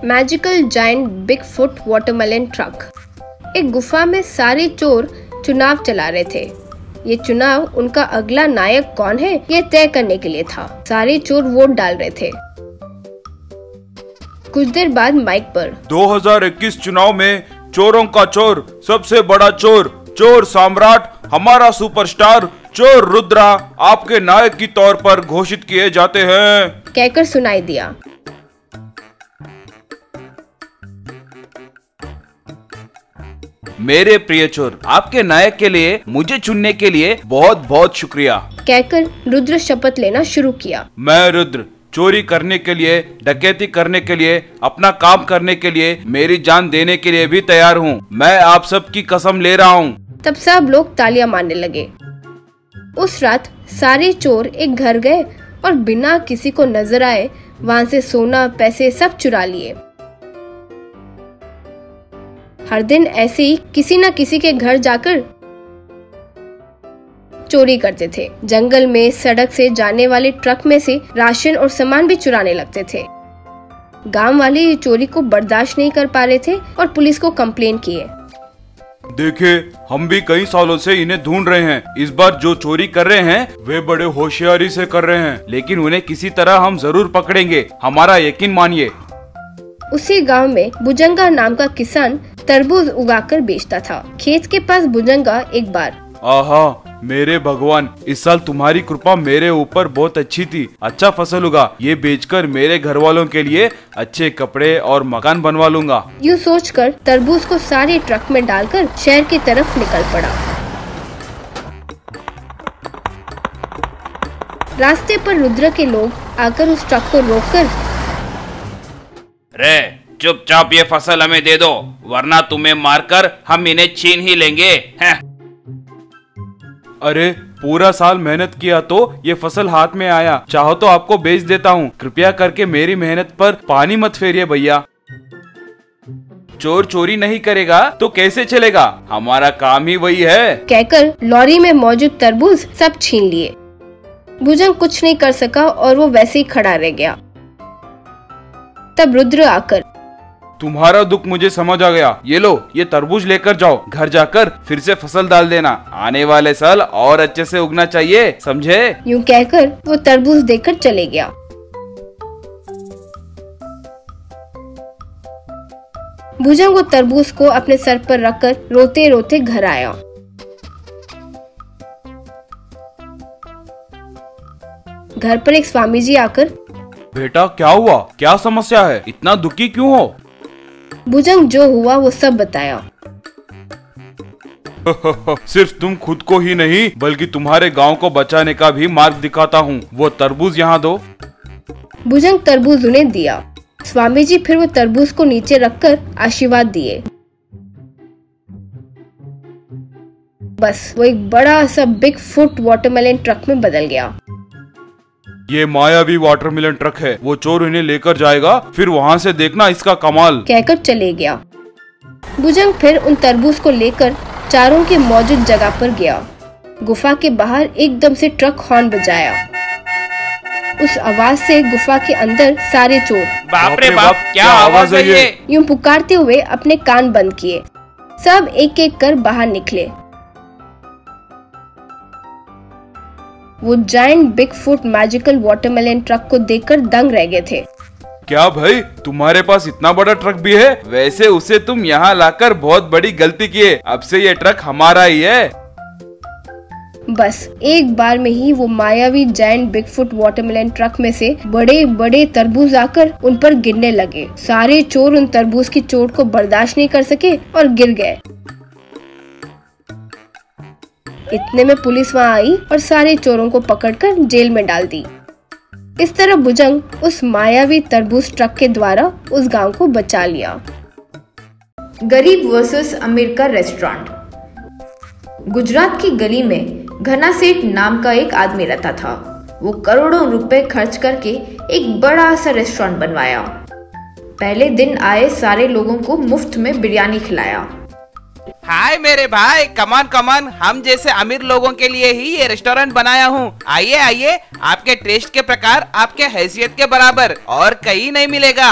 Magical giant Bigfoot watermelon truck. एक गुफा में सारे चोर चुनाव चला रहे थे। ये चुनाव उनका अगला नायक कौन है ये तय करने के लिए था। सारे चोर वोट डाल रहे थे। कुछ देर बाद माइक पर 2021 चुनाव में चोरों का चोर, सबसे बड़ा चोर, चोर सम्राट, हमारा सुपरस्टार चोर रुद्रा आपके नायक की तौर पर घोषित किए जाते हैं कहकर सुनाई दिया। मेरे प्रिय चोर, आपके नायक के लिए मुझे चुनने के लिए बहुत बहुत शुक्रिया कहकर रुद्र शपथ लेना शुरू किया। मैं रुद्र चोरी करने के लिए, डकैती करने के लिए, अपना काम करने के लिए, मेरी जान देने के लिए भी तैयार हूँ। मैं आप सब की कसम ले रहा हूँ। तब सब लोग तालियां मारने लगे। उस रात सारे चोर एक घर गए और बिना किसी को नजर आए वहाँ से सोना, पैसे सब चुरा लिए। हर दिन ऐसे ही किसी न किसी के घर जाकर चोरी करते थे। जंगल में सड़क से जाने वाले ट्रक में से राशन और सामान भी चुराने लगते थे। गांव वाले ये चोरी को बर्दाश्त नहीं कर पा रहे थे और पुलिस को कंप्लेन किए। देखिए, हम भी कई सालों से इन्हें ढूंढ रहे हैं। इस बार जो चोरी कर रहे हैं वे बड़े होशियारी से कर रहे हैं, लेकिन उन्हें किसी तरह हम जरूर पकड़ेंगे, हमारा यकीन मानिए। उसी गांव में भुजंगा नाम का किसान तरबूज उगाकर बेचता था। खेत के पास भुजंगा एक बार, आहा मेरे भगवान, इस साल तुम्हारी कृपा मेरे ऊपर बहुत अच्छी थी। अच्छा फसल उगा, ये बेचकर मेरे घर वालों के लिए अच्छे कपड़े और मकान बनवा लूंगा। यूँ सोचकर तरबूज को सारे ट्रक में डालकर शहर की तरफ निकल पड़ा। रास्ते पर रुद्र के लोग आकर उस ट्रक को रोककर, रे चुपचाप ये फसल हमें दे दो, वरना तुम्हें मारकर हम इन्हें छीन ही लेंगे। अरे पूरा साल मेहनत किया तो ये फसल हाथ में आया, चाहो तो आपको बेच देता हूँ। कृपया करके मेरी मेहनत पर पानी मत फेरिए भैया। चोर चोरी नहीं करेगा तो कैसे चलेगा, हमारा काम ही वही है कहकर लॉरी में मौजूद तरबूज सब छीन लिए। भुजंग कुछ नहीं कर सका और वो वैसे ही खड़ा रह गया। तब रुद्र आकर, तुम्हारा दुख मुझे समझ आ गया, ये लो ये तरबूज लेकर जाओ, घर जाकर फिर से फसल डाल देना, आने वाले साल और अच्छे से उगना चाहिए, समझे। यूँ कहकर वो तरबूज देकर चले गया। भुजंग वो तरबूज को अपने सर पर रखकर रोते रोते घर आया। घर पर एक स्वामी जी आकर, बेटा क्या हुआ, क्या समस्या है, इतना दुखी क्यों हो। भुजंग जो हुआ वो सब बताया। सिर्फ तुम खुद को ही नहीं बल्कि तुम्हारे गांव को बचाने का भी मार्ग दिखाता हूँ। वो तरबूज यहाँ दो। भुजंग तरबूज उन्हें दिया। स्वामी जी फिर वो तरबूज को नीचे रखकर आशीर्वाद दिए। बस वो एक बड़ा सा बिगफुट वाटरमेलन ट्रक में बदल गया। ये मायावी वाटरमेलन ट्रक है, वो चोर इन्हें लेकर जाएगा, फिर वहाँ से देखना इसका कमाल कहकर चले गया। भुजंग फिर उन तरबूज को लेकर चारों के मौजूद जगह पर गया। गुफा के बाहर एकदम से ट्रक हॉर्न बजाया। उस आवाज से गुफा के अंदर सारे चोर, बाप रे बाप, क्या आवाज है ये, यूँ पुकारते हुए अपने कान बंद किए। सब एक एक कर बाहर निकले। वो giant Bigfoot magical watermelon truck को देखकर दंग रह गए थे। क्या भाई, तुम्हारे पास इतना बड़ा ट्रक भी है? वैसे उसे तुम यहाँ लाकर बहुत बड़ी गलती किए, अब से ये ट्रक हमारा ही है। बस एक बार में ही वो मायावी जायंट बिगफुट वाटरमेलन ट्रक में से बड़े बड़े तरबूज आकर उन पर गिरने लगे। सारे चोर उन तरबूज की चोट को बर्दाश्त नहीं कर सके और गिर गए। इतने में पुलिस वहाँ आई और सारे चोरों को पकड़कर जेल में डाल दी। इस तरह भुजंग उस मायावी तरबूज ट्रक के द्वारा उस गांव को बचा लिया। गरीब वर्सेस अमीर का रेस्टोरेंट। गुजरात की गली में घना सेठ नाम का एक आदमी रहता था। वो करोड़ों रुपए खर्च करके एक बड़ा सा रेस्टोरेंट बनवाया। पहले दिन आए सारे लोगों को मुफ्त में बिरयानी खिलाया। हाय मेरे भाई, कमान कमान, हम जैसे अमीर लोगों के लिए ही ये रेस्टोरेंट बनाया हूँ। आइए आइए, आपके टेस्ट के प्रकार, आपके हैसियत के बराबर और कहीं नहीं मिलेगा।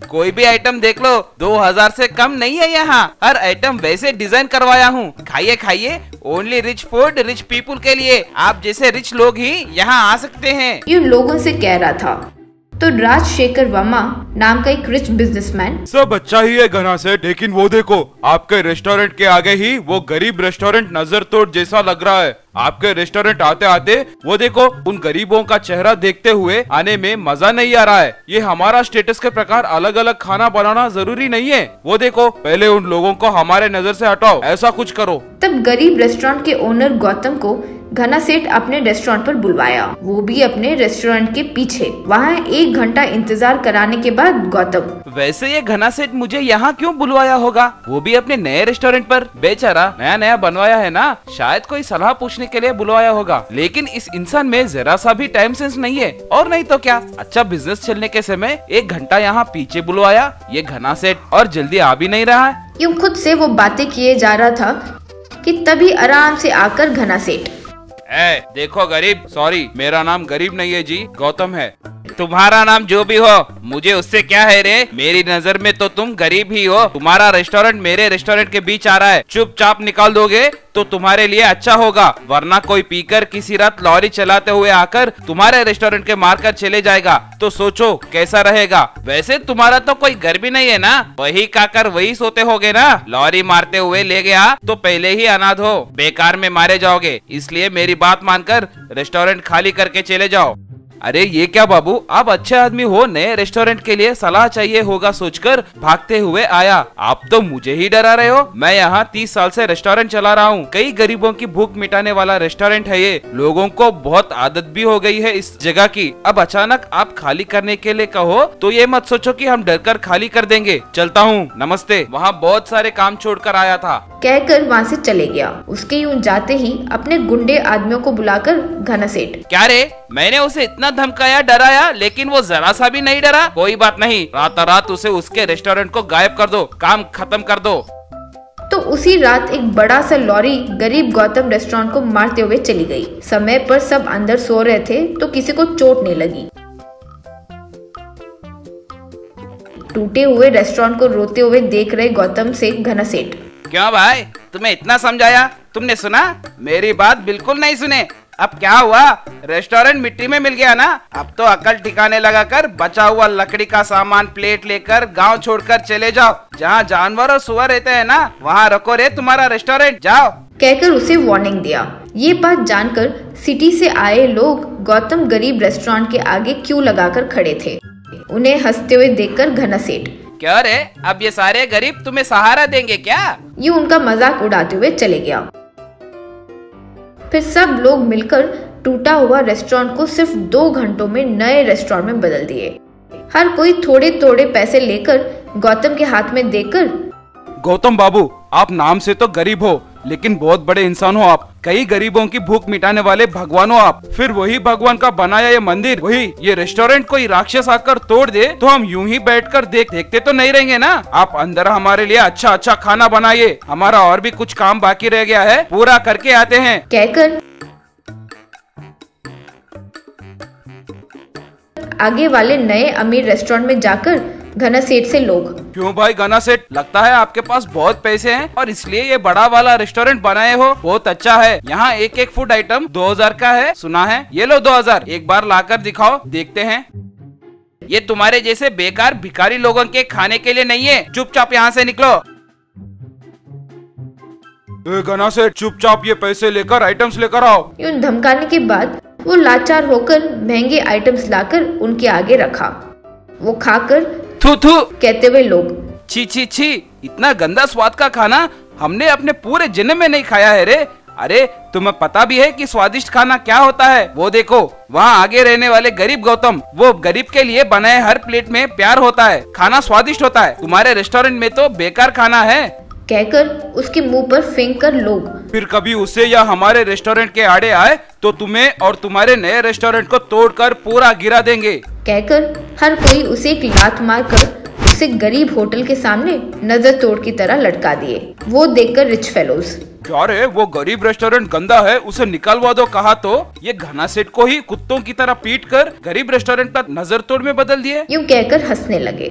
कोई भी आइटम देख लो, 2000 से कम नहीं है यहाँ। हर आइटम वैसे डिजाइन करवाया हूँ। खाइए खाइए, only rich food rich people के लिए। आप जैसे रिच लोग ही यहाँ आ सकते हैं। ये लोगों से कह रहा था तो राजशेखर वर्मा नाम का एक रिच बिजनेसमैन, सब अच्छा ही है घना सेठ, लेकिन वो देखो आपके रेस्टोरेंट के आगे ही वो गरीब रेस्टोरेंट नजर तोड़ जैसा लग रहा है। आपके रेस्टोरेंट आते आते वो देखो उन गरीबों का चेहरा देखते हुए आने में मजा नहीं आ रहा है। ये हमारा स्टेटस के प्रकार अलग अलग खाना बनाना जरूरी नहीं है। वो देखो पहले उन लोगों को हमारे नजर से हटाओ, ऐसा कुछ करो। तब गरीब रेस्टोरेंट के ओनर गौतम को घना सेठ अपने रेस्टोरेंट पर बुलवाया, वो भी अपने रेस्टोरेंट के पीछे। वहाँ 1 घंटा इंतजार कराने के बाद गौतम, वैसे ये घना सेठ मुझे यहाँ क्यों बुलवाया होगा, वो भी अपने नए रेस्टोरेंट पर? बेचारा नया नया बनवाया है ना, शायद कोई सलाह पूछने के लिए बुलवाया होगा। लेकिन इस इंसान में जरा सा भी टाइम सेंस नहीं है। और नहीं तो क्या, अच्छा बिजनेस चलने के समय 1 घंटा यहाँ पीछे बुलवाया ये घना सेठ, और जल्दी आ भी नहीं रहा है। यूं खुद से वो बातें किए जा रहा था कि तभी आराम से आकर घना सेठ, देखो गरीब, सॉरी मेरा नाम गरीब नहीं है जी, गौतम है। तुम्हारा नाम जो भी हो, मुझे उससे क्या है रे? मेरी नजर में तो तुम गरीब ही हो। तुम्हारा रेस्टोरेंट मेरे रेस्टोरेंट के बीच आ रहा है, चुपचाप निकाल दोगे तो तुम्हारे लिए अच्छा होगा, वरना कोई पीकर किसी रात लॉरी चलाते हुए आकर तुम्हारे रेस्टोरेंट के मारकर चले जाएगा तो सोचो कैसा रहेगा। वैसे तुम्हारा तो कोई घर भी नहीं है ना, वही खाकर वही सोते होगे ना। लॉरी मारते हुए ले गया तो पहले ही अनाथ हो, बेकार में मारे जाओगे। इसलिए मेरी बात मानकर रेस्टोरेंट खाली करके चले जाओ। अरे ये क्या बाबू, आप अच्छे आदमी हो, नए रेस्टोरेंट के लिए सलाह चाहिए होगा सोचकर भागते हुए आया। आप तो मुझे ही डरा रहे हो। मैं यहाँ 30 साल से रेस्टोरेंट चला रहा हूँ। कई गरीबों की भूख मिटाने वाला रेस्टोरेंट है ये। लोगों को बहुत आदत भी हो गई है इस जगह की। अब अचानक आप खाली करने के लिए कहो तो ये मत सोचो कि हम डरकर खाली कर देंगे। चलता हूँ, नमस्ते। वहाँ बहुत सारे काम छोड़कर आया था, कहकर वहाँ से चले गया। उसके यूं जाते ही अपने गुंडे आदमियों को बुलाकर घना सेठ, क्या रे, मैंने उसे इतना धमकाया डराया, लेकिन वो जरा सा भी नहीं डरा। कोई बात नहीं, रात उसे उसके रेस्टोरेंट को गायब कर दो, काम खत्म कर दो। तो उसी रात एक बड़ा सा लॉरी गरीब गौतम रेस्टोरेंट को मारते हुए चली गई। समय पर सब अंदर सो रहे थे तो किसी को चोट नहीं लगी। टूटे हुए रेस्टोरेंट को रोते हुए देख रहे गौतम से घना सेठ, क्यों भाई, तुम्हें इतना समझाया, तुमने सुना? मेरी बात बिल्कुल नहीं सुने। अब क्या हुआ, रेस्टोरेंट मिट्टी में मिल गया ना। अब तो अकल ठिकाने लगाकर बचा हुआ लकड़ी का सामान प्लेट लेकर गांव छोड़कर चले जाओ। जहां जानवर और सुअर रहते हैं ना, वहां रखो रे तुम्हारा रेस्टोरेंट, जाओ, कहकर उसे वार्निंग दिया। ये बात जानकर सिटी से आए लोग गौतम गरीब रेस्टोरेंट के आगे क्यू लगाकर खड़े थे। उन्हें हंसते हुए देखकर घना सेठ, क्या रे, अब ये सारे गरीब तुम्हें सहारा देंगे क्या? ये उनका मजाक उड़ाते हुए चले गया। फिर सब लोग मिलकर टूटा हुआ रेस्टोरेंट को सिर्फ 2 घंटों में नए रेस्टोरेंट में बदल दिए। हर कोई थोड़े थोड़े पैसे लेकर गौतम के हाथ में देकर, गौतम बाबू, आप नाम से तो गरीब हो, लेकिन बहुत बड़े इंसान हो आप। कई गरीबों की भूख मिटाने वाले भगवान हो आप। फिर वही भगवान का बनाया ये मंदिर, वही ये रेस्टोरेंट कोई राक्षस आकर तोड़ दे तो हम यूं ही बैठकर देखते तो नहीं रहेंगे ना। आप अंदर हमारे लिए अच्छा अच्छा खाना बनाइए, हमारा और भी कुछ काम बाकी रह गया है, पूरा करके आते हैं, कहकर आगे वाले नए अमीर रेस्टोरेंट में जाकर घना सेठ से लोग, क्यों भाई घना सेठ, लगता है आपके पास बहुत पैसे हैं और इसलिए ये बड़ा वाला रेस्टोरेंट बनाए हो। बहुत अच्छा है, यहाँ एक एक फूड आइटम 2000 का है, सुना है? ये लो 2000, एक बार लाकर दिखाओ, देखते हैं। ये तुम्हारे जैसे बेकार भिखारी लोगों के खाने के लिए नहीं है, चुपचाप यहाँ से निकलो। घना सेठ, चुपचाप ये पैसे लेकर आइटम्स लेकर आओ। यूं धमकाने के बाद वो लाचार होकर महंगे आइटम्स लाकर उनके आगे रखा। वो खाकर थू थू कहते हुए लोग, छी छी छी, इतना गंदा स्वाद का खाना हमने अपने पूरे जन्म में नहीं खाया है रे। अरे तुम्हें पता भी है कि स्वादिष्ट खाना क्या होता है? वो देखो वहाँ आगे रहने वाले गरीब गौतम, वो गरीब के लिए बनाए हर प्लेट में प्यार होता है, खाना स्वादिष्ट होता है। तुम्हारे रेस्टोरेंट में तो बेकार खाना है, कहकर उसके मुंह पर फेंक कर लोग, फिर कभी उसे या हमारे रेस्टोरेंट के आड़े आए तो तुम्हें और तुम्हारे नए रेस्टोरेंट को तोड़कर पूरा गिरा देंगे, कहकर हर कोई उसे एक लात मार कर उसे गरीब होटल के सामने नजर तोड़ की तरह लटका दिए। वो देखकर रिच फेलोज, क्या रे, वो गरीब रेस्टोरेंट गंदा है, उसे निकलवा दो कहा तो ये घना सेठ को ही कुत्तों की तरह पीट कर गरीब रेस्टोरेंट का नजर तोड़ में बदल दिए। यूं कहकर हंसने लगे।